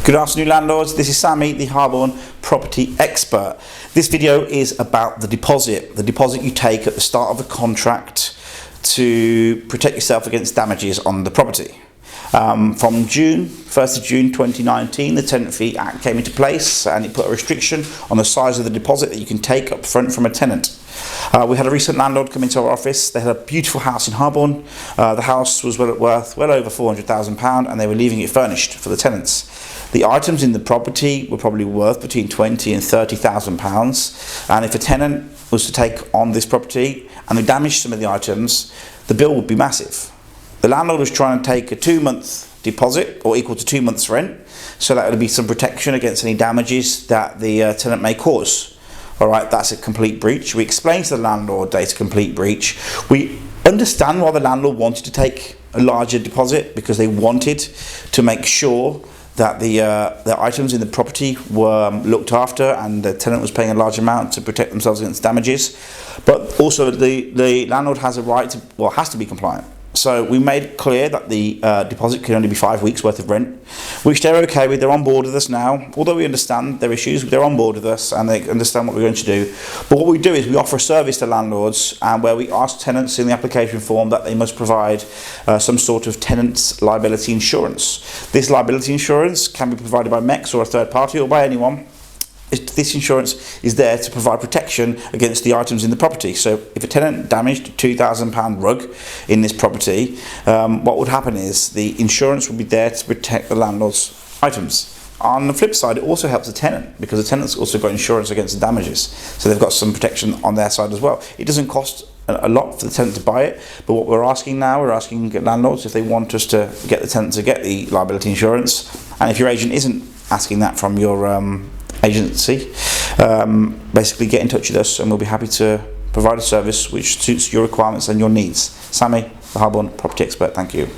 Good afternoon, landlords. This is Sammy, the Harborne property expert. This video is about the deposit you take at the start of a contract to protect yourself against damages on the property. From 1st of June 2019, the Tenant Fee Act came into place and it put a restriction on the size of the deposit that you can take up front from a tenant. We had a recent landlord come into our office. They had a beautiful house in Harborne. The house was worth well over £400,000 and they were leaving it furnished for the tenants. The items in the property were probably worth between £20,000 and £30,000, and if a tenant was to take on this property and they damaged some of the items, the bill would be massive. The landlord was trying to take a 2-month deposit, or equal to 2 months rent, so that would be some protection against any damages that the tenant may cause. Alright, that's a complete breach. We explained to the landlord that it's a complete breach. We understand why the landlord wanted to take a larger deposit, because they wanted to make sure that the items in the property were looked after and the tenant was paying a large amount to protect themselves against damages. But also the landlord has a right to, well, has to be compliant. So we made it clear that the deposit can only be 5 weeks worth of rent, which they're okay with. They're on board with us now. Although we understand their issues, they're on board with us and they understand what we're going to do. But what we do is we offer a service to landlords, and where we ask tenants in the application form that they must provide some sort of tenant's liability insurance. This liability insurance can be provided by MEX or a third party or by anyone. This insurance is there to provide protection against the items in the property. So if a tenant damaged a £2,000 rug in this property, what would happen is the insurance would be there to protect the landlord's items. On the flip side, it also helps the tenant, because the tenant's also got insurance against the damages. So they've got some protection on their side as well. It doesn't cost a lot for the tenant to buy it, but what we're asking now, we're asking landlords if they want us to get the tenant to get the liability insurance. And if your agent isn't asking that from your agency, basically get in touch with us and we'll be happy to provide a service which suits your requirements and your needs. Sammy, the Harborne property expert, thank you.